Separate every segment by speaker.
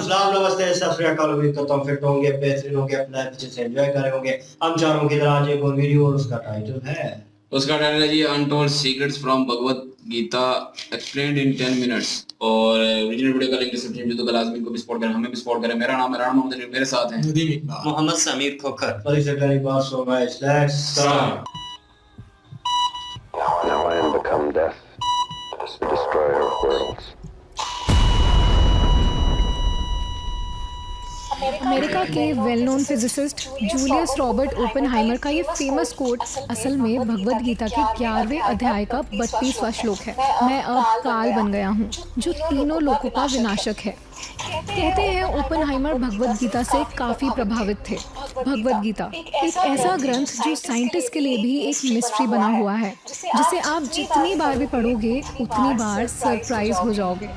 Speaker 1: सलाम, नमस्ते, सत श्री अकाल। उम्मीद करता हूँ फिट होंगे, बेहतरीन होंगे, अपना अच्छे से एंजॉय कर रहे होंगे। हम चारों की तरह आज एक और वीडियो, और उसका टाइटल है जी untold secrets from Bhagavad Gita explained in 10 minutes. और ओरिजिनल वीडियो का लिंक डिस्क्रिप्शन में, जो तो लाजमी को भी सपोर्ट करें, हमें भी सपोर्ट करें। मेरा नाम है राणा मोहम्मद, मेरे साथ हैं नदीम इकबाल,
Speaker 2: मोहम्मद समीर खोखर।
Speaker 1: और इसे पहली बात so guys, let's start.
Speaker 3: Now I am become death, the destroyer of worlds.
Speaker 4: America के well known physicist Julius Robert Oppenheimer का ये फेमस कोट असल में भगवद गीता के 11वें अध्याय का 32वां श्लोक है। मैं अब काल बन गया हूँ, जो तीनों लोगों का विनाशक है। कहते हैं ओपेनहाइमर भगवद गीता से काफी प्रभावित थे। भगवद गीता एक ऐसा ग्रंथ जो साइंटिस्ट के लिए भी एक मिस्ट्री बना हुआ है, जिसे आप जितनी बार भी पढ़ोगे उतनी बार सरप्राइज हो जाओगे।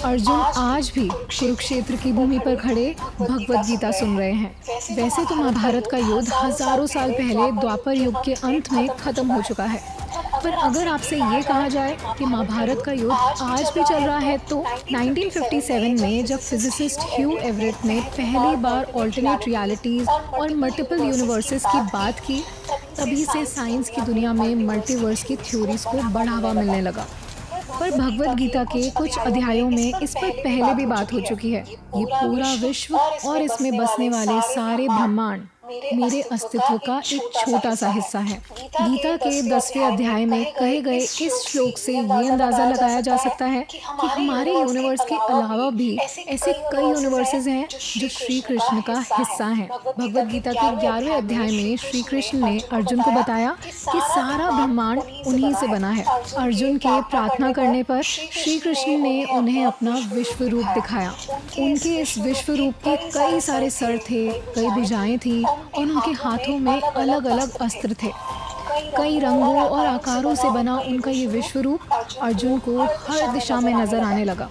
Speaker 4: अर्जुन आज भी कुरुक्षेत्र की भूमि पर खड़े भगवद गीता सुन रहे हैं। वैसे तो महाभारत का युद्ध हजारों साल पहले द्वापर युग के अंत में खत्म हो चुका है, पर अगर आपसे ये कहा जाए कि महाभारत का युद्ध आज भी चल रहा है, तो 1957 में जब फिजिसिस्ट ह्यू एवरेट ने पहली बार ऑल्टरनेट रियलिटीज और मल्टीपल यूनिवर्सेस की बात की, तभी से साइंस की दुनिया में मल्टीवर्स की थ्योरीज को बढ़ावा मिलने लगा। पर भगवद गीता के कुछ अध्यायों में इस पर पहले भी बात हो चुकी है। ये पूरा विश्व और इसमें बसने वाले सारे ब्रह्मांड मेरे अस्तित्व का एक छोटा सा हिस्सा है। गीता के 10वें अध्याय में कहे गए इस श्लोक से ये अंदाजा लगाया जा सकता है कि हमारे यूनिवर्स के अलावा भी ऐसे कई यूनिवर्सेस हैं जो श्री कृष्ण का हिस्सा हैं। भगवद गीता के 11वें अध्याय में श्री कृष्ण ने अर्जुन को बताया कि सारा ब्रह्मांड उन्हीं से बना है। अर्जुन के प्रार्थना करने पर श्री कृष्ण ने उन्हें अपना विश्व रूप दिखाया। उनके इस विश्व रूप के कई सारे सर थे, कई भुजाएं थी, और उनके हाथों में अलग अलग अस्त्र थे। कई रंगों और आकारों से बना उनका ये विश्व रूप अर्जुन को हर दिशा में नजर आने लगा,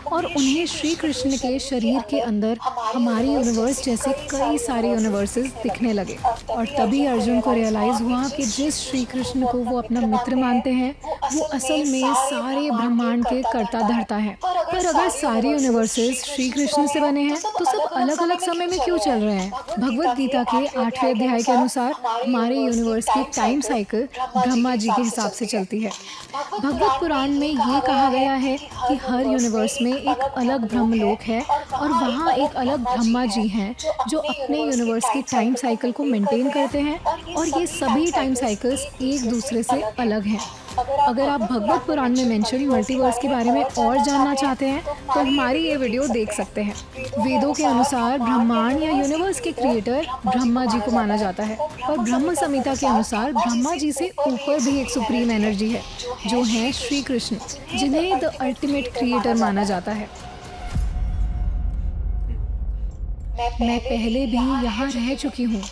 Speaker 4: और उन्हें श्री कृष्ण के शरीर के अंदर हमारे यूनिवर्स जैसे कई सारे यूनिवर्सेस दिखने लगे। और तभी अर्जुन को रियलाइज हुआ कि जिस श्री कृष्ण को वो अपना मित्र मानते हैं, वो असल में सारे ब्रह्मांड के कर्ता धर्ता है। पर अगर सारे यूनिवर्सेस श्री कृष्ण से बने हैं, तो सब अलग अलग समय में क्यों चल रहे हैं? भगवद गीता के 8वें अध्याय के अनुसार हमारे यूनिवर्स की टाइम साइकिल ब्रह्मा जी के हिसाब से चलती है। भगवत पुराण में ये कहा गया है कि हर यूनिवर्स में एक अलग ब्रह्मलोक है, और वहाँ एक अलग ब्रह्मा जी हैं जो अपने यूनिवर्स की टाइम साइकिल को मेंटेन करते हैं, और ये सभी टाइम साइकिल्स एक दूसरे से अलग हैं। अगर आप भगवत पुराण में मेंशन मल्टीवर्स के बारे में और जानना चाहते हैं, तो हमारी ये वीडियो देख सकते हैं। वेदों के अनुसार ब्रह्मांड या यूनिवर्स के क्रिएटर ब्रह्मा जी को माना जाता है, और ब्रह्म संहिता के अनुसार ब्रह्मा जी से ऊपर भी एक सुप्रीम एनर्जी है, जो है श्री कृष्ण, जिन्हें द अल्टीमेट क्रिएटर माना जाता है। मैं पहले भी यहाँ रह चुकी हूँ।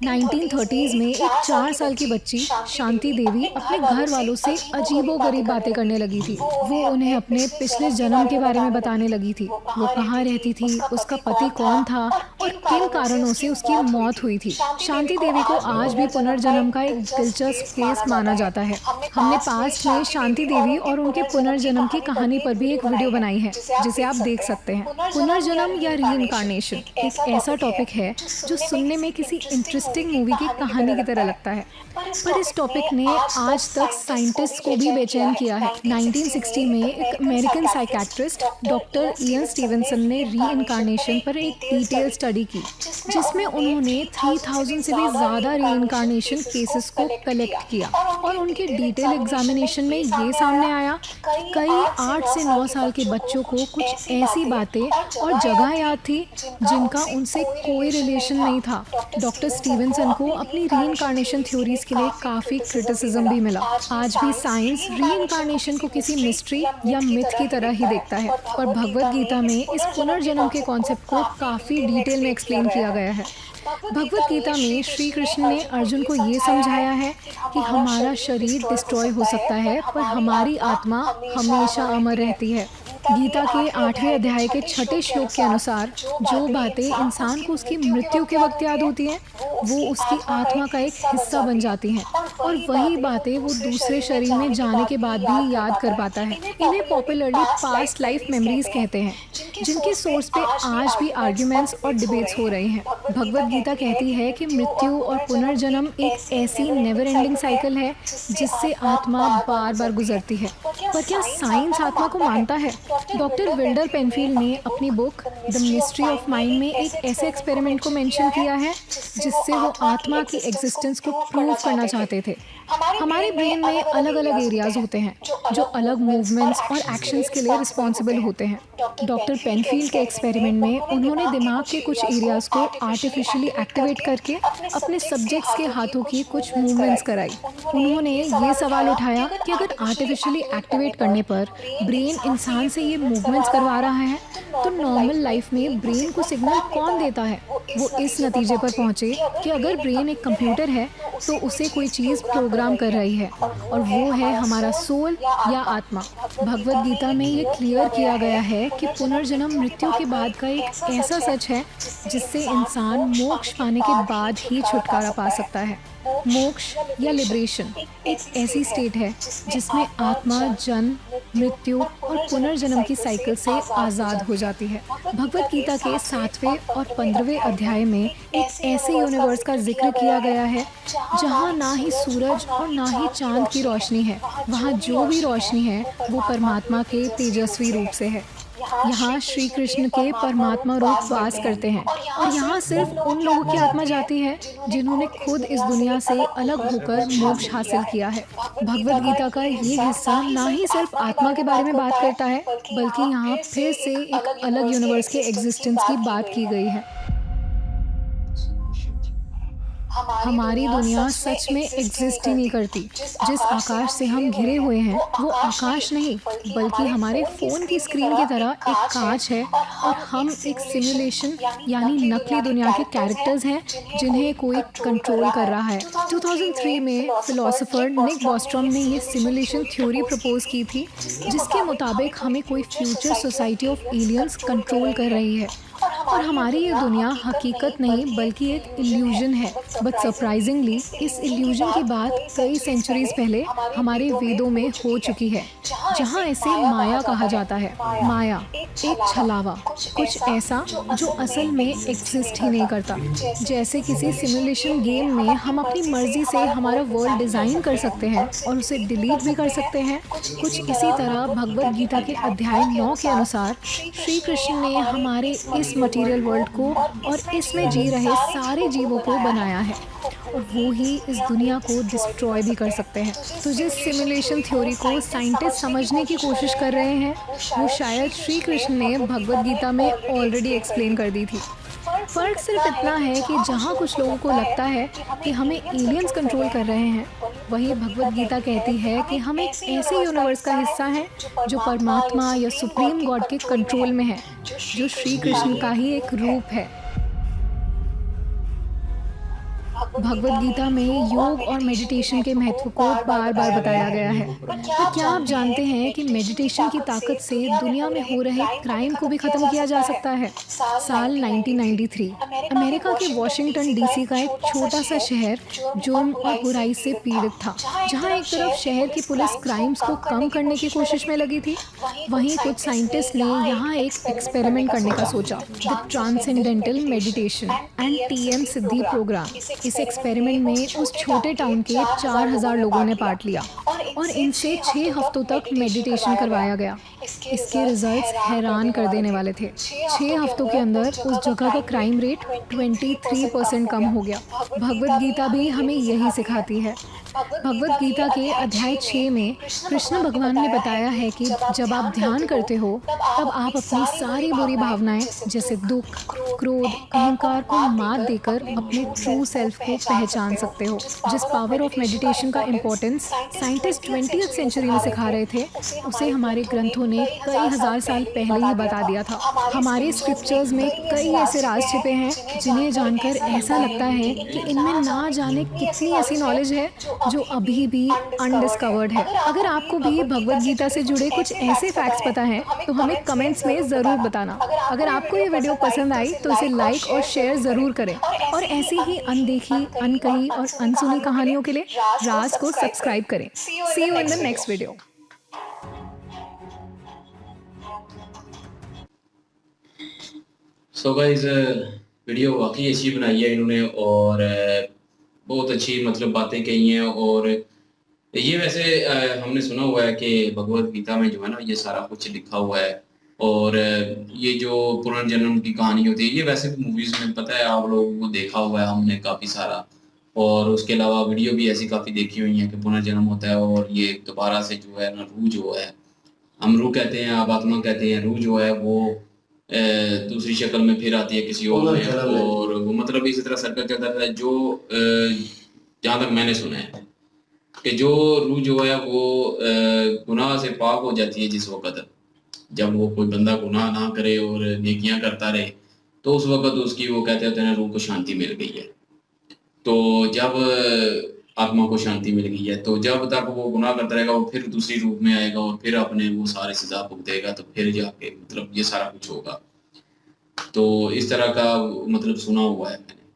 Speaker 4: 1930s में एक 4 साल की बच्ची शांति देवी अपने घर वालों से अजीबोगरीब बातें करने लगी थी। वो उन्हें अपने पिछले जन्म के बारे में बताने लगी थी। वो कहाँ रहती थी, उसका पति कौन था, और किन कारणों से उसकी मौत हुई थी। शांति देवी को आज भी पुनर्जन्म का एक दिलचस्प केस माना जाता है। हमने पास्ट में शांति देवी और उनके पुनर्जन्म की कहानी पर भी एक वीडियो बनाई है, जिसे आप देख सकते हैं। पुनर्जन्म या रीइंकार्नेशन एक ऐसा टॉपिक है जो सुनने में किसी इंटरेस्टिंग मूवी की कहानी की तरह लगता है, पर इस टॉपिक ने आज तक साइंटिस्ट को भी बेचैन किया है। 1960 में एक American psychiatrist doctor Ian Stevenson ने रीइंकार्नेशन पर एक डिटेल स्टडी की, जिसमें उन्होंने 3000 से भी ज़्यादा रीइंकार्नेशन केसेस को कलेक्ट किया, और उनके डिटेल एग्जामिनेशन में ये सामने आया कि कई 8 से 9 साल के बच्चों को कुछ ऐसी बातें और जगह याद थी जिनका उनसे कोई रिलेशन नहीं था। डॉक्टर स्टीवनसन को अपनी रीइंकार्नेशन थ्योरीज के लिए काफ़ी क्रिटिसिज्म भी मिला। आज भी साइंस रीइंकार्नेशन को किसी मिस्ट्री या मिथ की तरह ही देखता है, पर भगवद गीता में इस पुनर्जन्म के कॉन्सेप्ट को काफ़ी डिटेल में एक्सप्लेन किया गया है। भगवद गीता में श्री कृष्ण ने अर्जुन को ये समझाया है कि हमारा शरीर डिस्ट्रॉय हो सकता है, पर हमारी आत्मा हमेशा अमर रहती है। गीता के 8वें अध्याय के 6ठे श्लोक के अनुसार जो बातें इंसान को उसकी मृत्यु के वक्त याद होती हैं, वो उसकी आत्मा का एक हिस्सा बन जाती हैं और वही बातें वो दूसरे शरीर में जाने के बाद भी याद कर पाता है। इन्हें पॉपुलरली पास्ट लाइफ मेमोरीज कहते हैं, जिनके सोर्स पे आज भी आर्ग्यूमेंट्स और डिबेट्स हो रहे हैं। भगवद गीता कहती है कि मृत्यु और पुनर्जन्म एक ऐसी नेवर एंडिंग साइकिल है जिससे आत्मा बार बार गुजरती है। पर क्या साइंस आत्मा को मानता है? डॉक्टर विल्डर पेनफील्ड ने अपनी book the mystery of mind में एक ऐसे एक्सपेरिमेंट को मेंशन किया है जिससे वो आत्मा की एग्जिस्टेंस को प्रूव करना चाहते थे। हमारे ब्रेन में अलग अलग एरियाज होते हैं जो अलग मूवमेंट्स और एक्शंस के लिए रिस्पॉन्सिबल होते हैं। डॉक्टर पेनफील्ड के एक्सपेरिमेंट में उन्होंने दिमाग के कुछ एरियाज को आर्टिफिशियली एक्टिवेट करके अपने सब्जेक्ट्स के हाथों की कुछ मूवमेंट्स कराई। उन्होंने ये सवाल उठाया कि अगर आर्टिफिशियली एक्टिवेट करने पर ब्रेन इंसान से ये मूवमेंट्स करवा रहा है तो नॉर्मल लाइफ में ब्रेन को सिग्नल कौन देता है? वो इस नतीजे पर पहुंचे कि अगर ब्रेन एक कंप्यूटर है तो उसे कोई चीज़ प्रोग्राम कर रही है और वो है हमारा सोल या आत्मा। भगवद गीता में ये क्लियर किया गया है कि पुनर्जन्म मृत्यु के बाद का एक ऐसा सच है जिससे इंसान मोक्ष पाने के बाद ही छुटकारा पा सकता है। मोक्ष या लिबरेशन एक ऐसी स्टेट है जिसमें आत्मा जन्म, मृत्यु और पुनर्जन्म की साइकिल से आज़ाद हो जाती है। भगवद गीता के 7वें और 15वें अध्याय में एक ऐसे यूनिवर्स का जिक्र किया गया है जहाँ ना ही सूरज और ना ही चांद की रोशनी है। वहाँ जो भी रोशनी है वो परमात्मा के तेजस्वी रूप से है। यहाँ श्री कृष्ण के परमात्मा रूप वास करते हैं और यहाँ सिर्फ उन लोगों की आत्मा जाती है जिन्होंने खुद इस दुनिया से अलग होकर मोक्ष हासिल किया है। भगवद गीता का ये हिस्सा ना ही सिर्फ आत्मा के बारे में बात करता है बल्कि यहाँ फिर से एक अलग यूनिवर्स के एग्जिस्टेंस की बात की गई है। हमारी दुनिया सच में एग्जिस्ट ही नहीं करती। जिस आकाश से हम घिरे हुए हैं वो आकाश नहीं बल्कि हमारे फ़ोन की स्क्रीन की तरह एक कांच है और हम एक सिमुलेशन यानी नकली दुनिया के कैरेक्टर्स हैं जिन्हें कोई कंट्रोल कर रहा है। 2003 में फिलोसोफर निक बॉस्ट्रॉम ने ये सिमुलेशन थ्योरी प्रपोज की थी जिसके मुताबिक हमें कोई future society of aliens control कर रही है और हमारी ये दुनिया हकीकत नहीं बल्कि एक इल्यूजन है। बट सरप्राइजिंगली इस इल्यूजन की बात कई सेंचुरीज पहले हमारे वेदों में हो चुकी है जहाँ इसे माया कहा जाता है। माया एक छलावा, कुछ ऐसा जो असल में एग्जिस्ट ही नहीं करता। जैसे किसी सिमुलेशन गेम में हम अपनी मर्जी से हमारा वर्ल्ड डिज़ाइन कर सकते हैं और उसे डिलीट भी कर सकते हैं, कुछ इसी तरह भगवद गीता के अध्याय 9 के अनुसार श्री कृष्ण ने हमारे इस मटेरियल वर्ल्ड को और इसमें जी रहे सारे जीवों को बनाया है और वो ही इस दुनिया को डिस्ट्रॉय भी कर सकते हैं। तो जिस सिमुलेशन थ्योरी को साइंटिस्ट समझने की कोशिश कर रहे हैं वो शायद श्री कृष्ण ने भगवद गीता में ऑलरेडी एक्सप्लेन कर दी थी। फ़र्क सिर्फ इतना है कि जहाँ कुछ लोगों को लगता है कि हमें एलियंस कंट्रोल कर रहे हैं, वहीं भगवद गीता कहती है कि हम एक ऐसे यूनिवर्स का हिस्सा हैं जो परमात्मा या सुप्रीम गॉड के कंट्रोल में है, जो श्री कृष्ण का ही एक रूप है। भगवद गीता में योग और मेडिटेशन के महत्व को बार बार बताया गया है। तो क्या आप जानते हैं कि मेडिटेशन की ताकत से दुनिया में हो रहे क्राइम को भी ख़त्म किया जा सकता है? साल 1993 अमेरिका के वॉशिंगटन डीसी का एक छोटा सा शहर जुर्म और बुराई से पीड़ित था। जहां एक तरफ शहर की पुलिस क्राइम्स को कम करने की कोशिश में लगी थी, वहीं कुछ साइंटिस्ट ने यहाँ एक एक्सपेरिमेंट करने का सोचा, the transcendental meditation and TM Sidhi programme. इस एक्सपेरिमेंट में उस छोटे टाउन के 4000 लोगों ने पार्ट लिया और इनसे 6 हफ्तों तक मेडिटेशन करवाया गया। इसके रिजल्ट्स हैरान कर देने वाले थे। 6 हफ्तों के अंदर उस जगह का क्राइम रेट 23% कम हो गया। भगवद गीता भी हमें यही सिखाती है। भगवद गीता के अध्याय 6 में कृष्ण भगवान ने बताया है कि जब आप ध्यान करते हो तब आप अपनी सारी बुरी भावनाएं जैसे दुख, क्रोध, अहंकार को मात देकर अपने ट्रू सेल्फ को पहचान सकते हो। जिस पावर ऑफ मेडिटेशन का इम्पोर्टेंस साइंटिस्ट 20th सेंचुरी में सिखा रहे थे, उसे हमारे ग्रंथों ने ने कई हजार साल पहले ही बता दिया था। हमारे स्क्रिप्चर्स में कई ऐसे राज छिपे हैं जिन्हें जानकर ऐसा लगता है कि इनमें ना जाने कितनी ऐसी नॉलेज है जो अभी भी अनडिस्कवर्ड है। अगर आपको भी भगवत गीता से जुड़े कुछ ऐसे फैक्ट्स पता है तो हमें कमेंट्स में ज़रूर बताना। अगर आपको ये वीडियो पसंद आई तो इसे लाइक और शेयर ज़रूर करें, और ऐसी ही अनदेखी, अनकही और अनसुनी कहानियों के लिए राज को सब्सक्राइब करें। See you in the next video.
Speaker 1: So guys, video वाकई अच्छी बनाई है इन्होंने, और बहुत अच्छी मतलब बातें कही हैं। और ये वैसे हमने सुना हुआ है कि भगवत गीता में जो है ना, ये सारा कुछ लिखा हुआ है। और ये जो पुनर्जन्म की कहानी होती है, ये वैसे भी मूवीज में पता है, आप लोगों को देखा हुआ है हमने काफ़ी सारा। और उसके अलावा वीडियो भी ऐसी काफ़ी देखी हुई है कि पुनर्जन्म होता है, और ये दोबारा से जो है ना, रूह जो है, हम रूह कहते हैं, आप आत्मा कहते हैं, रूह जो है वो दूसरी शक्ल में फिर आती है किसी और में, और वो मतलब इसी तरह सर्कल चलता रहता है। जो जहाँ तक मैंने सुना है कि जो रूह जो है वो गुनाह से पाक हो जाती है जिस वक्त, जब वो कोई बंदा गुनाह ना करे और नेकियां करता रहे, तो उस वक्त उसकी वो कहते होते हैं रूह को शांति मिल गई है। तो जब आत्मा को शांति मिल गई है, तो जब तक वो गुनाह करता रहेगा वो फिर दूसरी रूप में आएगा और फिर अपने वो सारे सजा भुगतेगा, तो फिर जाके मतलब ये सारा कुछ होगा। तो इस तरह का मतलब सुना हुआ है मैंने।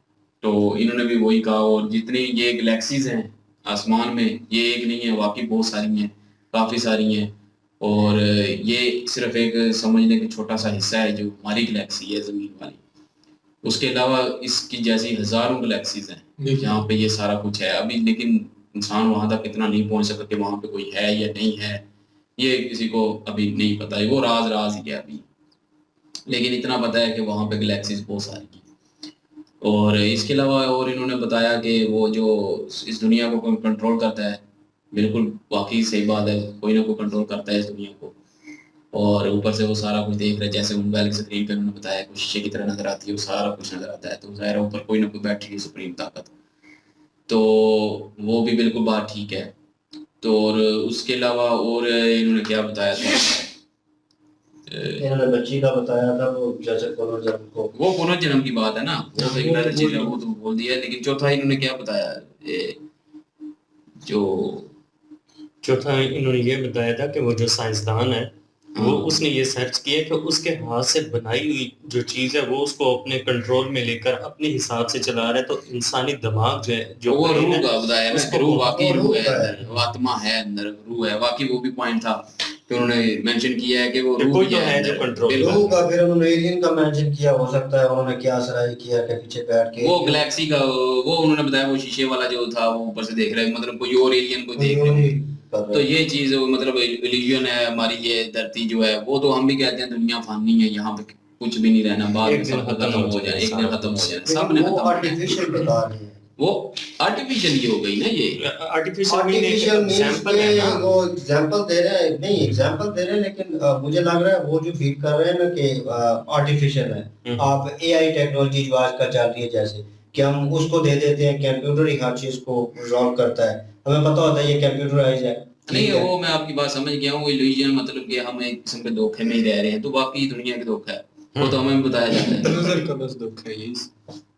Speaker 1: तो इन्होंने भी वही कहा। और जितनी ये गैलेक्सीज हैं आसमान में, ये एक नहीं है, वाकई बहुत सारी हैं, काफ़ी सारी हैं। और ये सिर्फ एक समझने का छोटा सा हिस्सा है जो हमारी गैलेक्सी है ज़मीन वाली। उसके अलावा इसकी जैसी हज़ारों गैलेक्सीज हैं जहाँ पे ये सारा कुछ है अभी, लेकिन इंसान वहाँ तक इतना नहीं पहुँच सका कि वहाँ पे कोई है या नहीं है, ये किसी को अभी नहीं पता है, वो राज ही है अभी। लेकिन इतना पता है कि वहाँ पे गैलेक्सीज बहुत सारी हैं। और इसके अलावा और इन्होंने बताया कि वो जो इस दुनिया को कंट्रोल करता है, बिल्कुल वाकई सही बात है, कोई ना कोई कंट्रोल करता है इस दुनिया को। और ऊपर से वो सारा कुछ देख रहे हैं, जैसे मोबाइल की स्क्रीन पे उन्होंने बताया कुछ शीशे की तरह नजर आती है, वो सारा कुछ नजर आता है। तो ज़ाहिर है ऊपर कोई ना कोई बैटरी है, सुप्रीम ताकत, तो वो भी बिल्कुल बात ठीक है। तो और उसके अलावा और इन्होंने क्या बताया था,
Speaker 2: इन्होंने बच्ची का बताया था, वो जैसे पुनर्जन्म को,
Speaker 1: वो पुनर्जन्म की बात है ना, वो तो एक चीज है, वो तो बोल दिया। लेकिन चौथा इन्होंने क्या बताया, जो
Speaker 5: चौथा इन्होंने ये बताया था कि वो जो साइंसदान है वो उसने ये सर्च किया कि उसके हाथ से बनाई हुई जो चीज है वो उसको अपने कंट्रोल में लेकर अपने हिसाब से चला रहा है। तो इंसानी दिमाग जो है, जो
Speaker 1: वो रूह का बताया ना, रूह वाकई रूह है, वो आत्मा है अंदर, रूह है वाकई। वो भी पॉइंट था कि उन्होंने मेंशन किया है कि वो रूह
Speaker 5: कोई तो है जो कंट्रोल,
Speaker 2: रूह का। फिर उन्होंने एलियन का मेंशन किया, हो सकता है उन्होंने क्या सराय किया कि पीछे बैठ के
Speaker 1: वो गैलेक्सी का, वो उन्होंने बताया वो शीशे वाला जो था वो ऊपर से देख रहे हैं, मतलब कोई और एलियन को देख रहे हैं। तो ये चीज मतलब इल्यूजन है हमारी, ये धरती जो है, वो तो हम भी कहते हैं दुनिया फानी है, यहाँ पे कुछ भी नहीं रहना, बाद में सब खत्म हो जाए, एक दिन खत्म हो जाए, सब ने खत्म।
Speaker 2: आर्टिफिशियल बता रहे हैं,
Speaker 1: वो आर्टिफिशियल ही हो गई ना, ये
Speaker 2: आर्टिफिशियल एग्जांपल है ना, वो एग्जांपल दे रहे हैं, नहीं एग्जांपल दे रहे हैं, लेकिन मुझे लग रहा है वो जो फीड कर रहे हैं ना कि आर्टिफिशियल है। आप एआई टेक्नोलॉजी जो आजकल चल रही है, जैसे कि हम उसको दे देते हैं, कंप्यूटर ही हर चीज को रिजॉल्व करता है, हमें पता होता है ये कंप्यूटराइज है।
Speaker 1: नहीं, वो मैं आपकी बात समझ गया हूँ। इल्यूजन मतलब कि हम एक किस्म के धोखे में ही रह रहे हैं, तो बाकी दुनिया के धोखा है, वो तो हमें बताया जाता है,
Speaker 5: नजर का बस धोखा है ये।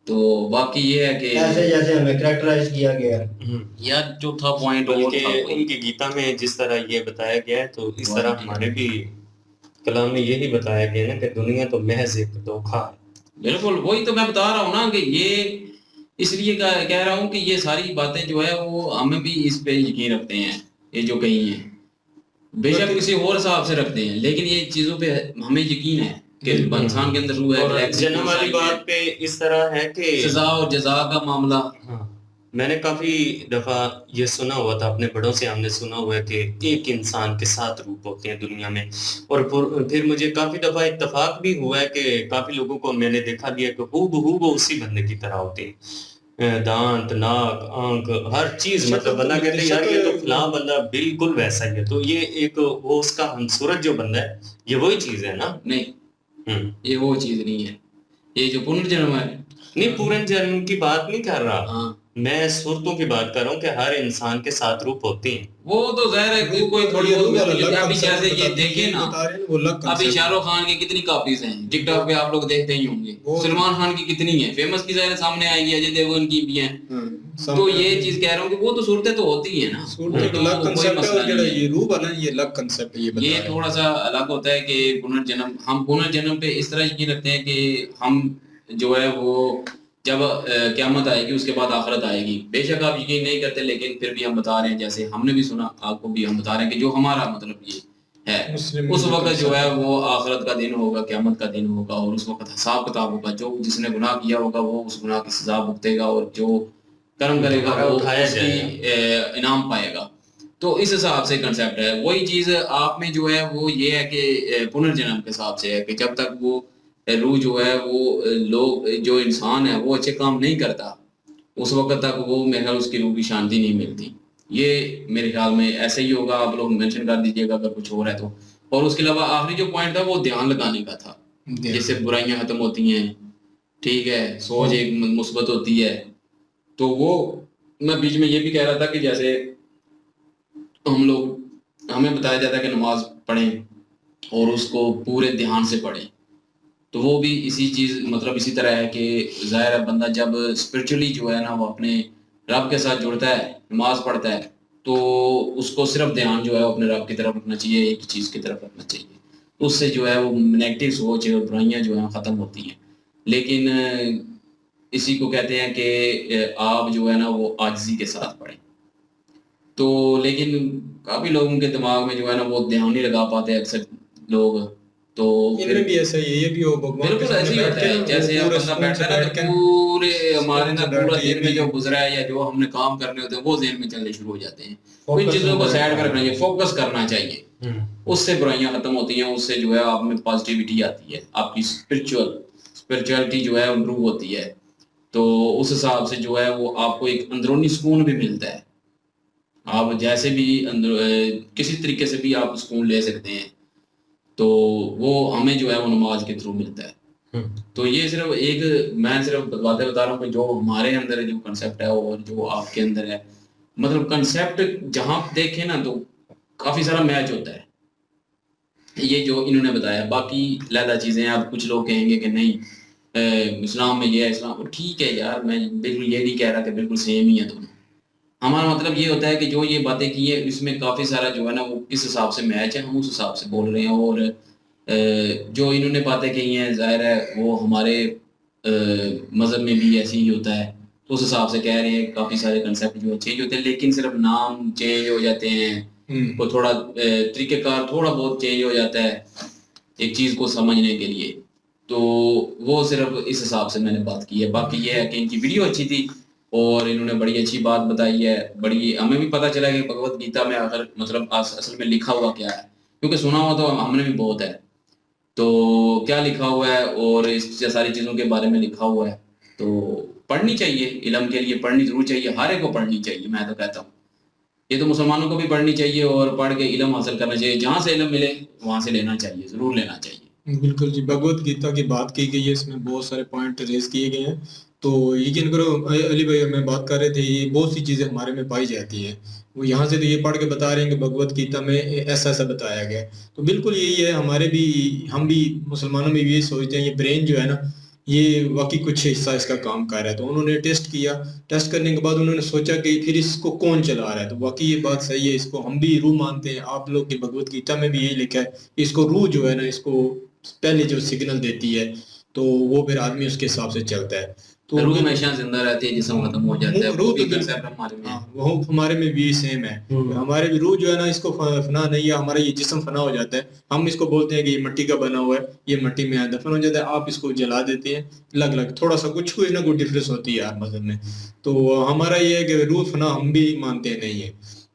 Speaker 1: तो बाकी ये है कि
Speaker 2: ऐसे जैसे हमें कैरेक्टराइज किया गया है।
Speaker 1: यार जो था पॉइंट और
Speaker 5: बल्कि
Speaker 1: था
Speaker 5: उनकी गीता में जिस तरह ये बताया गया है, तो इस तरह हमारे भी कलाम में यही बताया गया है ना कि दुनिया तो महज एक धोखा है।
Speaker 1: बिल्कुल वही तो मैं बता रहा हूँ ना कि ये इसलिए कह रहा हूँ कि ये सारी बातें जो है वो हमें भी इस पे यकीन रखते हैं, ये जो कही है बेशक किसी और हिसाब से रखते हैं, लेकिन ये चीजों पे हमें यकीन है कि इंसान के अंदर रूह है।
Speaker 5: और जन्म वाली बात पे इस तरह है कि
Speaker 1: सजा और जजा का मामला,
Speaker 5: मैंने काफी दफा ये सुना हुआ था, अपने बड़ों से हमने सुना हुआ है कि एक इंसान के 7 रूप होते हैं दुनिया में। और फिर मुझे काफी दफा इत्तेफाक भी हुआ है कि काफी लोगों को मैंने देखा भी है कि हूबहू वो उसी बंदे की तरह होते हैं, दांत, नाक, आंख, हर चीज, मतलब बंदा कहते हैं यार ये तो फलां बंदा बिल्कुल वैसा ही है। तो ये एक वो उसका हमसूरत जो बंदा है, ये वही चीज है ना?
Speaker 1: नहीं, ये वो चीज नहीं है, ये जो पुनर्जन्म है,
Speaker 5: नहीं पुनर्जन्म की बात नहीं कर रहा। मैं सूरतों की बात कर रहा हूँ कि हर इंसान के 7 रूप होते हैं।
Speaker 1: वो तो जाहिर है कि कोई थोड़ी
Speaker 6: ये
Speaker 1: बहुत
Speaker 6: रूह
Speaker 1: मिलती
Speaker 6: अलग
Speaker 1: है। अभी
Speaker 6: concept
Speaker 1: जैसे ये
Speaker 6: बता
Speaker 1: देखिए ना,
Speaker 6: बता रहे हैं वो अलग
Speaker 1: अभी
Speaker 6: concept
Speaker 1: शाहरुख खान की कितनी कॉपीज हैं टिकटॉक पे, आप लोग देखते ही होंगे।
Speaker 6: वो-
Speaker 1: सलमान खान की कितनी है, फेमस की जाहिर सामने आएगी, अजय देवगन की भी हैं। तो ये चीज कह रहा हूँ कि वो तो सूरतें तो होती है ना,
Speaker 6: सूरत
Speaker 1: वो
Speaker 6: एक
Speaker 1: तो
Speaker 6: अलग
Speaker 1: कोई
Speaker 6: कंसेप्ट है
Speaker 1: मसला
Speaker 6: और
Speaker 1: नहीं
Speaker 6: जेड़ा
Speaker 1: है।
Speaker 6: ये रूह वाला ये अलग कंसेप्ट है ये बता
Speaker 1: ये
Speaker 6: रहे हैं।
Speaker 1: थोड़ा सा अलग होता है कि पुनर्जन्म, हम पुनर्जन्म पे इस तरह यकीन रखते हैं कि हम जो है वो जब क़यामत आएगी उसके बाद आखिरत आएगी। बेशक आप यकीन नहीं करते, लेकिन फिर भी हम बता रहे हैं, जैसे हमने भी सुना, आपको भी हम बता रहे हैं कि जो हमारा मतलब ये है,
Speaker 6: मुस्लिम
Speaker 1: उस वक्त जो है
Speaker 6: concept
Speaker 1: वो आखिरत का दिन होगा, क़यामत का दिन होगा, और उस वक्त हिसाब किताब होगा। जो जिसने गुनाह किया होगा वो उस गुनाह की सजा भुगतेगा, और जो कर्म करेगा
Speaker 5: दोबारा
Speaker 1: वो
Speaker 5: उठाया
Speaker 1: उसकी इनाम पाएगा। तो इस हिसाब से कंसेप्ट है। वही चीज आप में जो है वो ये है कि पुनर्जन्म के हिसाब से है कि जब तक वो रूह जो है वो लोग जो इंसान है वो अच्छे काम नहीं करता, उस वक्त तक वो मेरे ख्याल उसकी रूह की शांति नहीं मिलती। ये मेरे ख्याल में ऐसे ही होगा। आप लोग मेंशन कर दीजिएगा अगर कुछ और है तो। और उसके अलावा आखिरी जो पॉइंट था वो ध्यान लगाने का था,
Speaker 6: ध्यान।
Speaker 1: जिससे बुराइयां खत्म होती हैं, ठीक है, सोच एक मुस्बत होती है। तो वो मैं बीच में ये भी कह रहा था कि जैसे हमें बताया जाता है कि नमाज पढ़ें और उसको पूरे ध्यान से पढ़ें। तो वो भी इसी चीज मतलब इसी तरह है कि ज़ाहिर है बंदा जब स्पिरिचुअली जो है ना वो अपने रब के साथ जुड़ता है, नमाज पढ़ता है, तो उसको सिर्फ ध्यान जो है वो अपने रब की तरफ रखना चाहिए, एक चीज़ की तरफ रखना चाहिए। तो उससे जो है वो नेगेटिव सोच और बुराइयां जो हैं ख़त्म होती हैं। लेकिन इसी को कहते हैं कि आप जो है ना वो आजिज़ी के साथ पढ़ें। तो लेकिन काफ़ी लोगों के दिमाग में जो है ना वो ध्यान नहीं लगा पाते अक्सर लोग। तो
Speaker 6: इनमें भी ऐसा ही है, ये भी हो भगवान के
Speaker 1: बिल्कुल ऐसे
Speaker 6: सामने
Speaker 1: ही
Speaker 6: बैठ
Speaker 1: होता
Speaker 6: के
Speaker 1: है।
Speaker 6: ना,
Speaker 1: जैसे
Speaker 6: वो
Speaker 1: अब
Speaker 6: पूरे
Speaker 1: बंदा
Speaker 6: सुकून से
Speaker 1: बैठा है ना
Speaker 6: बैठ
Speaker 1: तो
Speaker 6: के
Speaker 1: पूरे हमारे ना
Speaker 6: सुकून से बैठ
Speaker 1: पूरा
Speaker 6: के ये
Speaker 1: दिन में
Speaker 6: भी-
Speaker 1: जो गुजरा है या जो हमने काम करने होते हैं वो ज़हन में चलने शुरू हो जाते हैं। तो इन
Speaker 2: Focus
Speaker 1: चीज़ों को
Speaker 2: होना
Speaker 1: साइड में
Speaker 2: चाहिए।
Speaker 1: रखना चाहिए, फोकस करना चाहिए। उससे बुराइयां खत्म होती हैं, उससे जो है आप में पॉजिटिविटी आती है, आपकी स्पिरिचुअलिटी जो है इम्प्रूव होती है। तो उस हिसाब से जो है वो आपको एक अंदरूनी सुकून भी मिलता है। आप जैसे भी किसी तरीके से भी आप सुकून ले सकते हैं, तो वो हमें जो है वो नमाज के थ्रू मिलता है। तो ये सिर्फ एक मैं सिर्फ बातें बता रहा हूँ कि जो हमारे अंदर जो कंसेप्ट है और जो आपके अंदर है, मतलब कंसेप्ट जहाँ देखें ना तो काफी सारा मैच होता है। ये जो इन्होंने बताया, बाकी लहदा चीजें हैं। अब कुछ लोग कहेंगे कि नहीं इस्लाम में ये है, इस्लाम ठीक है यार, मैं बिल्कुल ये नहीं कह रहा कि बिल्कुल सेम ही है दोनों। हमारा मतलब ये होता है कि जो ये बातें की है इसमें काफ़ी सारा जो है ना वो किस हिसाब से मैच है, हम उस हिसाब से बोल रहे हैं। और जो इन्होंने बातें कही हैं ज़ाहिर है वो हमारे मज़हब में भी ऐसे ही होता है। तो उस हिसाब से कह रहे हैं काफ़ी सारे कंसेप्ट जो है चेंज होते हैं, लेकिन सिर्फ नाम चेंज हो जाते हैं, वो थोड़ा तरीक़ेकार थोड़ा बहुत चेंज हो जाता है एक चीज़ को समझने के लिए। तो वो सिर्फ इस हिसाब से मैंने बात की है। बाकी ये है कि इनकी वीडियो अच्छी थी और इन्होंने बड़ी अच्छी बात बताई है। बड़ी हमें भी पता चला कि भगवत गीता में अगर मतलब असल में लिखा हुआ क्या है, क्योंकि सुना हुआ तो हमने भी बहुत है। तो क्या लिखा हुआ है और इस सारी चीज़ों के बारे में लिखा हुआ है, तो पढ़नी चाहिए। इल्म के लिए पढ़नी ज़रूर चाहिए, हर एक को पढ़नी चाहिए। मैं तो कहता हूँ ये तो मुसलमानों को भी पढ़नी चाहिए और पढ़ के इल्म हासिल करना चाहिए। जहाँ से इल्म मिले वहाँ से लेना चाहिए, ज़रूर लेना चाहिए।
Speaker 6: बिल्कुल जी, भगवत गीता की बात की गई है, इसमें बहुत सारे पॉइंट रेज किए गए हैं। तो यकीन करो अली भाई हमें बात कर रहे थे, ये बहुत सी चीज़ें हमारे में पाई जाती है। वो यहाँ से तो ये पढ़ के बता रहे हैं कि भगवत गीता में ऐसा ऐसा बताया गया है। तो बिल्कुल यही है, हमारे भी हम भी मुसलमानों में भी ये सोचते हैं ये ब्रेन जो है ना ये वाकई कुछ हिस्सा इसका काम कर रहा है। तो उन्होंने टेस्ट किया, टेस्ट करने के बाद उन्होंने सोचा कि फिर इसको कौन चला रहा है। तो वाकई ये बात सही है, इसको हम भी रूह मानते हैं। आप लोग की भगवत गीता में भी यही लिखा है, इसको रूह जो है ना इसको पहले जो सिग्नल देती है तो वो फिर आदमी उसके हिसाब से चलता है। तो
Speaker 1: रूह हमेशा जिंदा रहती है, जिस्म खत्म हो जाता है।
Speaker 6: रूह
Speaker 1: वो भी
Speaker 6: तो बिल्कुल-
Speaker 1: कंसेप्ट हमारे में है।
Speaker 6: हाँ, वो हमारे में भी सेम है। हमारे भी रूह जो है ना इसको फना नहीं है, हमारा ये जिस्म फना हो जाता है। हम इसको बोलते हैं कि ये मिट्टी का बना हुआ है, ये मिट्टी में दफन हो जाता है। आप इसको जला देते हैं, अलग अलग थोड़ा सा कुछ ना कुछ डिफरेंस होती है यार मजहब में। तो हमारा ये है कि रूह फना हम भी मानते नहीं है।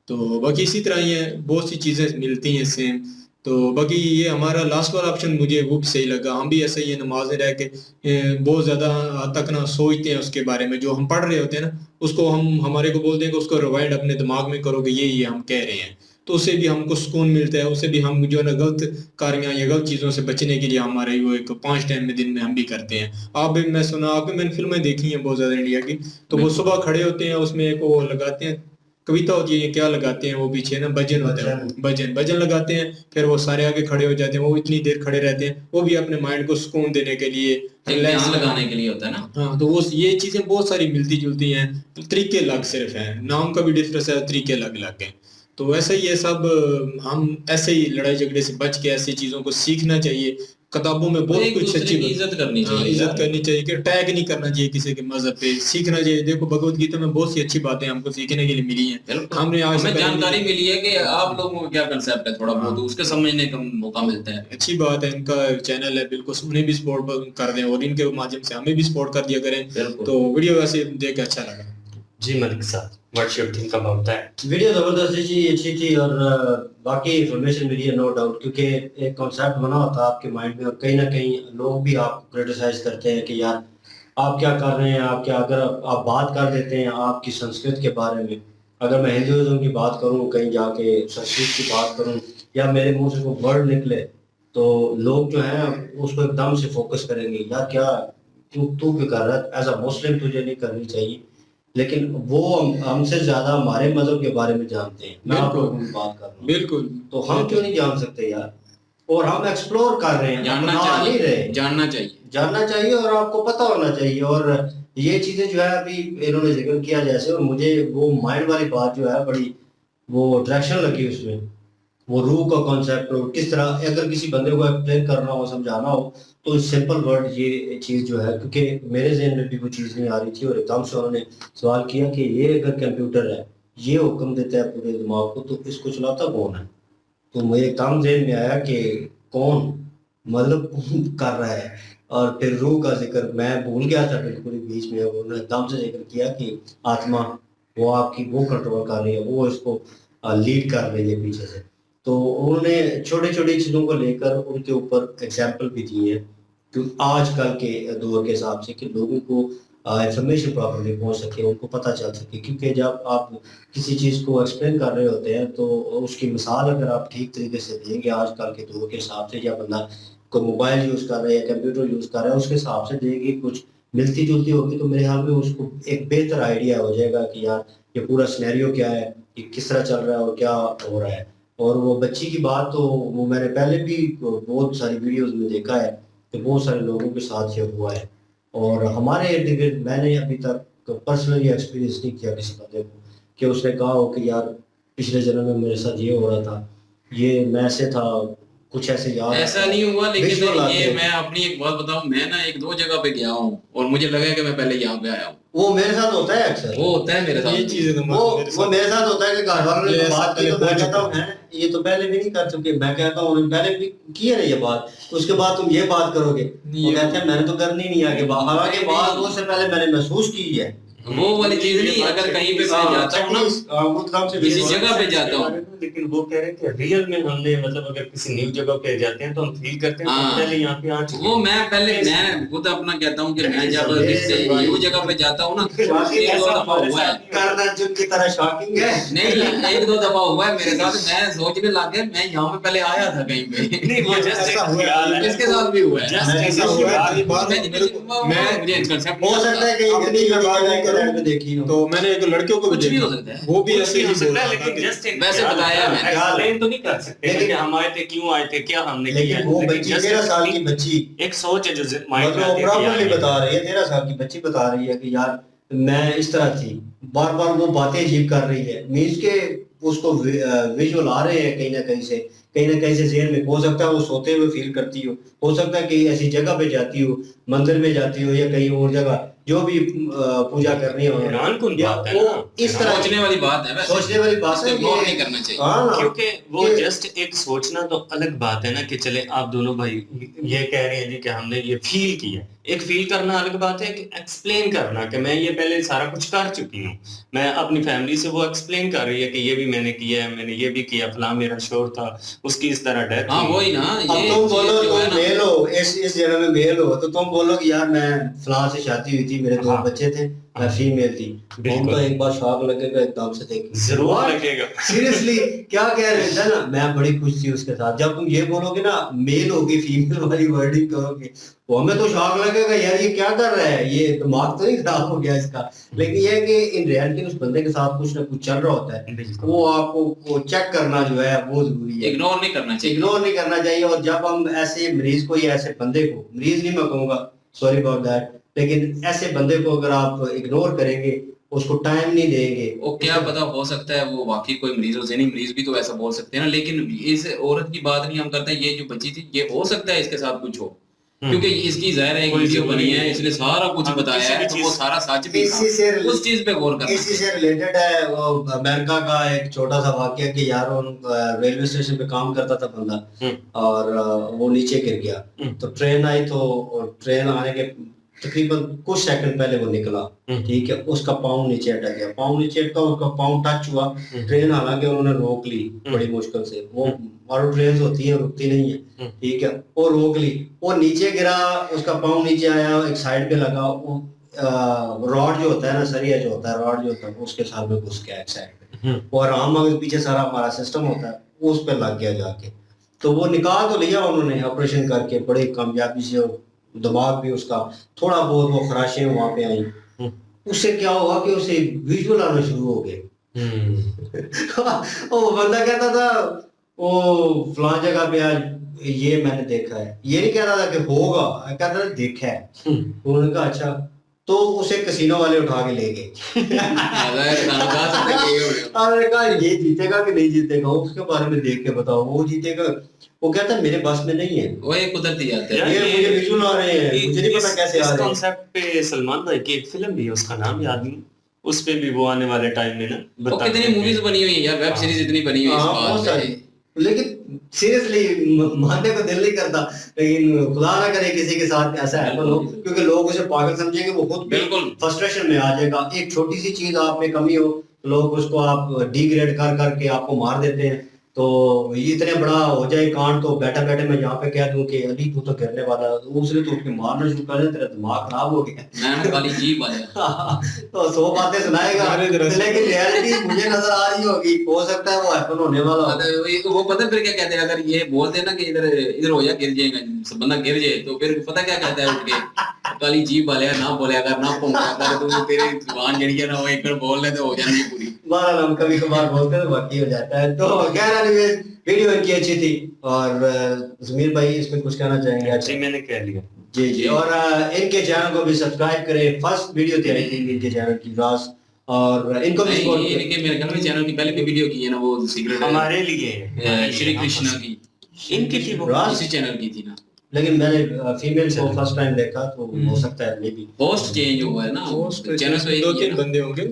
Speaker 6: तो बाकी इसी तरह ही है, बहुत सी चीजें मिलती हैं सेम। तो बाकी ये हमारा लास्ट वाला ऑप्शन मुझे वो भी सही लगा। हम भी ऐसे ही है, नमाज़ें रह के बहुत ज़्यादा तक ना सोचते हैं उसके बारे में, जो हम पढ़ रहे होते हैं ना उसको हम हमारे को बोलते हैं कि उसको रिवाइंड अपने दिमाग में करो कि ये हम कह रहे हैं। तो उससे भी हमको सुकून मिलता है, उससे भी हम जो है ना गलत कार्यों या गलत चीज़ों से बचने के लिए हमारे वो एक 5 टाइम में दिन में हम भी करते हैं। आप भी, मैं सुना आपकी, मैंने फिल्में देखी हैं बहुत ज़्यादा इंडिया की, तो वो सुबह खड़े होते हैं, उसमें एक वो लगाते हैं, कविता होती है, क्या लगाते हैं वो पीछे ना, भजन होता है, भजन लगाते हैं, फिर वो सारे आगे खड़े हो जाते हैं, वो इतनी देर खड़े रहते हैं, वो भी अपने माइंड को सुकून देने के लिए,
Speaker 1: रिलैक्स लगाने के लिए होता है ना।
Speaker 6: हाँ, तो वो ये चीजें बहुत सारी मिलती जुलती हैं, तरीके अलग सिर्फ हैं, नाम का भी डिफरेंस है, तरीके अलग अलग हैं। तो वैसे ही ये सब हम ऐसे ही लड़ाई झगड़े से बच के ऐसी चीजों को सीखना चाहिए। किताबों में बहुत
Speaker 1: एक
Speaker 6: कुछ
Speaker 1: दूसरे
Speaker 6: अच्छी
Speaker 1: की इज्जत करनी चाहिए,
Speaker 6: इज्जत करनी चाहिए, कि टैग नहीं करना चाहिए किसी के मजहब पे, सीखना चाहिए। देखो भगवत गीता में बहुत सी अच्छी बातें हमको सीखने के लिए मिली हैं, हमने आज
Speaker 1: हमें जानकारी मिली है कि आप लोगों को क्या कंसेप्ट है, थोड़ा बहुत उसके समझने का मौका मिलता है।
Speaker 6: अच्छी बात है, इनका चैनल है, बिल्कुल उन्हें भी सपोर्ट कर दें और इनके माध्यम से हमें भी सपोर्ट कर दिया करें। तो वीडियो वैसे देख के अच्छा लगा।
Speaker 5: जी मलिक साहब, what's your think about that?
Speaker 2: Video जबरदस्त थी जी, अच्छी थी, और बाकी इंफॉर्मेशन मिली है नो डाउट, क्योंकि एक कॉन्सेप्ट बना होता है आपके माइंड में, और कहीं ना कहीं लोग भी आप क्रिटिसाइज करते हैं कि यार आप क्या कर रहे हैं, आप क्या, अगर आप बात कर देते हैं आपकी संस्कृत के बारे में, अगर मैं हिंदुइज्म की बात करूं, कहीं जाके संस्कृत की बात करूं, या मेरे मुंह से कोई वर्ड निकले, तो लोग जो है उसको एकदम से फोकस करेंगे, यार क्या तू तू क्यों कर रहा है, एज अ मुस्लिम तुझे नहीं करनी चाहिए। लेकिन वो हमसे ज्यादा हमारे मजहब के बारे में जानते हैं। मैं आप लोगों की बात कर रहा हूँ,
Speaker 6: बिल्कुल,
Speaker 2: तो हम क्यों नहीं जान सकते यार? और हम एक्सप्लोर कर रहे हैं,
Speaker 1: जानना
Speaker 2: अपना नहीं
Speaker 1: चाहिए,
Speaker 2: रहे, जानना चाहिए और आपको पता होना चाहिए। और ये चीजें जो है अभी इन्होंने जिक्र किया जैसे, और मुझे वो माइंड वाली बात जो है बड़ी वो अट्रैक्शन लगी उसमें, वो रूह का कॉन्सेप्ट हो, किस तरह अगर किसी बंदे को एक्सप्लेन करना हो, समझाना हो, तो सिंपल वर्ड ये चीज जो है, क्योंकि मेरे ज़हन में भी वो चीज़ नहीं आ रही थी, और एकदम से उन्होंने सवाल किया कि ये अगर कंप्यूटर है, ये हुक्म देता है पूरे दिमाग को, तो इसको चलाता कौन है? तो मुझे एकदम ज़हन में आया कि कौन, मतलब कौन कर रहा है। और फिर रूह का जिक्र मैं भूल गया था बिल्कुल ही बीच में, उन्होंने एकदम से जिक्र किया कि आत्मा वो आपकी वो कंट्रोल कर रही है, वो इसको लीड कर रही है पीछे से। तो उन्होंने छोटे छोटे चीज़ों को लेकर उनके ऊपर एग्जाम्पल भी दिए हैं, क्योंकि आजकल के दौर के हिसाब से कि लोगों को इंफॉर्मेशन प्रॉपर्ली पहुंच सके, उनको पता चल सके। क्योंकि जब आप किसी चीज़ को एक्सप्लेन कर रहे होते हैं, तो उसकी मिसाल अगर आप ठीक तरीके से देंगे आजकल के दौर के हिसाब से, या बंदा कोई मोबाइल यूज़ कर रहा है या कंप्यूटर यूज़ कर रहा है, उसके हिसाब से देंगे, कुछ मिलती जुलती होगी, तो मेरे ख्याल में उसको एक बेहतर आइडिया हो जाएगा कि यार ये पूरा सिनेरियो क्या है, कि किस तरह चल रहा है और क्या हो रहा है। और वो बच्ची की बात, तो वो मैंने पहले भी बहुत सारी वीडियोस में देखा है कि बहुत सारे लोगों के साथ ये हुआ है, और हमारे इर्द गिर्द मैंने अभी तक पर्सनली एक्सपीरियंस नहीं किया किसी बंदे को कि उसने कहा हो कि यार पिछले जन्म में मेरे साथ ये हो रहा था, ये मैं ऐसे था, कुछ ऐसे याद
Speaker 1: ऐसा नहीं हुआ। लेकिन ये मैं अपनी एक बात बताऊं, मैं ना 1-2 जगह पे गया हूँ और मुझे लगा कि मैं पहले यहाँ पे आया हूँ।
Speaker 2: वो मेरे साथ होता है अक्सर,
Speaker 1: वो होता है मेरे साथ,
Speaker 6: ये चीजें तो
Speaker 2: वो मेरे साथ होता है कि घर वालों ने बात की, तो मैं कहता हूँ हैं ये तो पहले भी नहीं कर चुके, मैं कहता हूँ पहले भी की है ना ये बात, उसके बाद तुम ये बात करोगे, वो कहते हैं मैंने तो करनी नहीं आगे, हालांकि बात वो से पहले मैंने महसूस की है।
Speaker 1: वो वाली चीज नहीं, अगर कहीं पे मैं जाता हूँ ना, किसी जगह पे जाता हूँ,
Speaker 5: लेकिन वो कह रहे हैं कि रियल में हमने, मतलब अगर किसी न्यू जगह पे जाते हैं तो हम फील करते हैं कि पहले यहाँ पे आ चुके हैं।
Speaker 1: वो मैं खुद अपना कहता हूँ कि मैं जब किसी न्यू जगह पे जाता हूँ ना, 1-2 दफा हुआ है,
Speaker 2: करना जुन की तरह शॉकिंग है
Speaker 1: नहीं 1-2 दफा हुआ है मेरे साथ, मैं सोचने लग गया मैं यहाँ पे पहले आया था कहीं पे।
Speaker 5: नहीं, वो जस्ट ऐसा हुआ है,
Speaker 1: इसके साथ भी हुआ है,
Speaker 5: जस्ट ऐसा हुआ है।
Speaker 1: मुझे कंसेप्ट
Speaker 2: हो सकता है कि
Speaker 6: अपनी
Speaker 2: इतनी
Speaker 6: बात नहीं करूं,
Speaker 2: में देखी हो।
Speaker 6: तो मैंने एक लड़कियों को भी
Speaker 1: कुछ भी
Speaker 6: देखा,
Speaker 1: हो सकता है,
Speaker 6: वो भी ऐसे ही
Speaker 5: हो
Speaker 6: बोल
Speaker 5: सकता है,
Speaker 6: रहा था
Speaker 5: लेकिन
Speaker 6: कि
Speaker 5: जस्ट
Speaker 1: वैसे बताया मैंने,
Speaker 5: एक्सप्लेन तो नहीं कर सकते
Speaker 2: लेकिन-
Speaker 5: कि हम आए थे, क्यों आए थे, क्या हमने किया
Speaker 2: लेकिन
Speaker 5: है।
Speaker 2: वो
Speaker 5: लेकिन
Speaker 2: बच्ची
Speaker 5: just
Speaker 2: 13 साल की बच्ची,
Speaker 5: एक सोच है जो माइंड में
Speaker 2: मतलब
Speaker 5: आती है कि
Speaker 2: प्रॉपरली
Speaker 5: यार,
Speaker 2: बता रही है, 13 साल की बच्ची बता रही है कि यार मैं इस तरह थी, बार बार वो बातें अजीब कर रही है, मीन्स के उसको विजुअल आ रहे हैं कहीं ना कहीं से, ज़हन में। हो सकता है वो सोते हुए फील करती हो सकता है कि ऐसी जगह पे जाती हो, मंदिर में जाती हो, या कहीं और जगह जो भी पूजा करनी हो,
Speaker 5: हैरानकुन
Speaker 2: या
Speaker 5: बात है
Speaker 2: वो
Speaker 5: ना,
Speaker 2: इस तरह
Speaker 1: सोचने वाली बात है, वैसे
Speaker 2: सोचने वाली बात है,
Speaker 1: इग्नोर
Speaker 2: ये-
Speaker 1: नहीं करना चाहिए।
Speaker 2: हाँ ना,
Speaker 5: क्योंकि वो
Speaker 2: ये-
Speaker 5: जस्ट एक सोचना तो अलग बात है ना, कि चले आप दोनों भाई ये कह रहे हैं जी कि हमने ये फील किया, एक फील करना अलग बात है कि एक्सप्लेन करना कि मैं ये पहले सारा कुछ कर चुकी हूँ। मैं अपनी फैमिली से वो एक्सप्लेन कर रही है कि ये भी मैंने किया है, मैंने ये भी किया, फलां मेरा शोर था, उसकी इस तरह डेथ
Speaker 1: हाँ
Speaker 5: हुई।
Speaker 1: वही ना,
Speaker 2: अब
Speaker 1: ये
Speaker 2: तुम बोलो
Speaker 1: चीज़ जो है
Speaker 2: तुम
Speaker 1: ना,
Speaker 2: मेल हो, इस जगह में मेल हो, तो तुम बोलो कि यार मैं फलां से शादी हुई थी, मेरे 2
Speaker 5: हाँ।
Speaker 2: बच्चे थे, मैं फीमेल थी, हम
Speaker 5: बिल्कुल।
Speaker 2: तो एक बार शॉक लगेगा एकदम से देख के।
Speaker 5: जरूर
Speaker 2: What?
Speaker 5: लगेगा।
Speaker 2: सीरियसली क्या कह रहे थे ना, मैं बड़ी खुश थी उसके साथ। जब तुम ये बोलोगे ना मेल होगी फीमेल वाली वर्डिंग करोगे, वो हमें तो शॉक लगेगा यार ये क्या कर रहा है, ये दिमाग तो नहीं खराब हो गया इसका। लेकिन ये है कि इन रियलिटी उस बंदे के साथ कुछ ना कुछ चल रहा होता है,
Speaker 5: बिल्कुल।
Speaker 2: वो आपको चेक करना जो है वो जरूरी है,
Speaker 1: इग्नोर नहीं करना चाहिए।
Speaker 2: इग्नोर नहीं करना चाहिए। और जब हम ऐसे मरीज को या ऐसे बंदे को, मरीज नहीं मैं कहूँगा, सॉरी अबाउट दैट, लेकिन ऐसे बंदे को अगर आप इग्नोर करेंगे, उसको टाइम नहीं देंगे,
Speaker 1: वो क्या पता, हो सकता है वो वाकई कोई मरीज हो, ज़हनी मरीज भी तो ऐसा बोल सकते हैं ना। लेकिन इस औरत की बात नहीं हम करते, ये जो बच्ची थी ये हो सकता है इसके साथ कुछ हो, क्योंकि इसकी ज़ाहिर है एक
Speaker 5: कोई
Speaker 1: वीडियो
Speaker 5: जरूरी
Speaker 1: बनी है,
Speaker 5: नहीं।
Speaker 1: इसने सारा कुछ
Speaker 5: हम
Speaker 1: बताया
Speaker 5: किसी भी
Speaker 1: है, तो वो
Speaker 5: चीज़-
Speaker 1: सारा सच भी
Speaker 2: इसी से
Speaker 1: था, उस चीज पे गौर करना
Speaker 2: इसी से
Speaker 1: चाहिए।
Speaker 2: रिलेटेड है वो अमेरिका का एक छोटा सा वाकया कि यार वो रेलवे स्टेशन पे काम करता था बंदा, और वो नीचे गिर गया, तो ट्रेन आई, तो ट्रेन आने के तकरीबन कुछ सेकंड पहले वो निकला, ठीक है, उसका पाँव नीचे अटक गया, पाँव नीचे अटका, उसका पाँव टच हुआ, ट्रेन हालांकि उन्होंने रोक ली बड़ी मुश्किल से, वो और ट्रेन होती है रुकती नहीं है, ठीक है, वो रोक ली, वो नीचे गिरा, उसका पाँव नीचे आया, एक साइड पे लगा, वो रॉड जो होता है ना, सरिया जो होता है, रॉड जो होता है, वो उसके साथ में घुस गया एक साइड पे, और आम मगज पीछे सारा हमारा सिस्टम होता है, वो उस पे लग गया जाके, तो वो निकाल तो लिया उन्होंने ऑपरेशन करके बड़ी कामयाबी से, और दिमाग भी उसका थोड़ा बहुत वो खराशें वहां पे आई, उससे क्या हुआ कि उसे विजुअल आना शुरू हो गए। वो बंदा कहता था वो फलां जगह पे आज ये मैंने देखा है, ये नहीं कहता था कि होगा, कहता था देखा है। उन्होंने कहा अच्छा, तो उसे कसीनो वाले उठा के ले गए। आपने कहा ये जीतेगा कि नहीं जीतेगा, उसके बारे में देख के बताओ, वो जीतेगा, वो कहता है मेरे बस में नहीं है,
Speaker 1: वो एक कुदरती आते
Speaker 5: यार,
Speaker 1: हैं।
Speaker 2: ये मुझे विजुअल आ रहे हैं, मुझे नहीं पता कैसे आ
Speaker 5: इस
Speaker 2: रहे हैं।
Speaker 5: कॉन्सेप्ट पे सलमान भाई की एक फिल्म भी है, उसका नाम याद नहीं, उस पे भी वो आने वाले टाइम में ना
Speaker 1: वो
Speaker 5: बताते
Speaker 1: कितनी
Speaker 5: हैं
Speaker 1: मूवीज
Speaker 5: कि-
Speaker 1: बनी हुई है यार, वेब सीरीज इतनी बनी हुई है इस
Speaker 2: हाँ,
Speaker 1: बात
Speaker 2: बहुत
Speaker 1: पे।
Speaker 2: सारी। लेकिन सीरियसली मानने को दिल नहीं करता, लेकिन खुदा ना करे किसी के साथ ऐसा हैपन हो, क्योंकि लोग उसे पागल समझेंगे, वो खुद भी
Speaker 1: बिल्कुल।
Speaker 2: फ्रस्ट्रेशन में आ जाएगा। एक छोटी सी चीज आप में कमी हो, लोग उसको आप डिग्रेड कर करके आपको मार देते हैं, तो ये इतने बड़ा हो जाए कांड, तो बैठे बैठे मैं यहाँ पे कह दूं कि अली तू तो गिरने वाला, उसने तो उसके मारना शुरू कर दिया, तेरा दिमाग खराब हो गया।
Speaker 1: मैं काली जीभ आया।
Speaker 2: तो 100 बातें सुनाएगा,
Speaker 6: हमारे तरह से।
Speaker 2: लेकिन रियलिटी मुझे नजर आ रही होगी, हो सकता है वो हैपन होने वाला हो।
Speaker 1: वो पता फिर क्या कहते हैं, अगर ये बोलते हैं ना कि इधर इधर हो जा, गिर जाएगा, बंदा गिर जाए, तो फिर पता क्या कहता है उठ के, काली जीभ वाले ना बोले अगर ना भौंका कर, तो तेरी जुबान जड़ी है ना वो एक बार बोल ले तो हो जाएगी पूरी।
Speaker 2: बहरहाल हम कभी कभार बोलते हैं तो बाकी हो जाता है। तो खैर एनीवेज वीडियो इनकी अच्छी थी, और जमीर भाई इसमें कुछ कहना चाहेंगे?
Speaker 5: जी मैंने कह लिया।
Speaker 2: जी जी, और इनके चैनल को भी सब्सक्राइब करें, फर्स्ट वीडियो तैयारी थी इनके चैनल की रास, और इनको भी सपोर्ट
Speaker 1: नहीं,
Speaker 2: करें।
Speaker 1: इनके मेरे ख्याल में चैनल की पहले भी वीडियो की है ना, वो सीक्रेट
Speaker 5: हमारे लिए
Speaker 1: श्री कृष्णा की,
Speaker 5: इनकी थी वो
Speaker 2: रास,
Speaker 1: इसी चैनल की थी ना।
Speaker 2: लेकिन मैंने फीमेल को फर्स्ट टाइम देखा, तो हो सकता है मे बी
Speaker 1: पोस्ट चेंज हुआ है ना, चैनल तो एक
Speaker 6: दो
Speaker 1: ही है
Speaker 6: तीन
Speaker 1: ना।
Speaker 6: बंदे होंगे।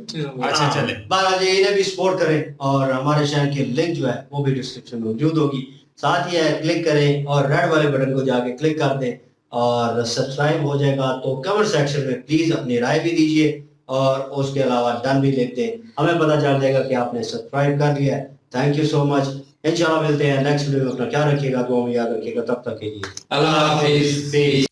Speaker 5: अच्छा चले।
Speaker 2: बहरहाल जी इन्हें भी सपोर्ट करें, और हमारे चैनल की लिंक जो है वो भी डिस्क्रिप्शन में मौजूद होगी, साथ ही है क्लिक करें और रेड वाले बटन को जाके क्लिक कर दें, और सब्सक्राइब हो जाएगा तो कमेंट सेक्शन में प्लीज अपनी राय भी दीजिए, और उसके अलावा डन भी लिख दें, हमें पता चल जाएगा कि आपने सब्सक्राइब कर लिया है। थैंक यू सो मच, इंशाल्लाह मिलते हैं नेक्स्ट वीडियो में, अपना ख्याल रखिएगा, दुआ में याद रखिएगा, तब तक के लिए
Speaker 1: अल्लाह हाफिज।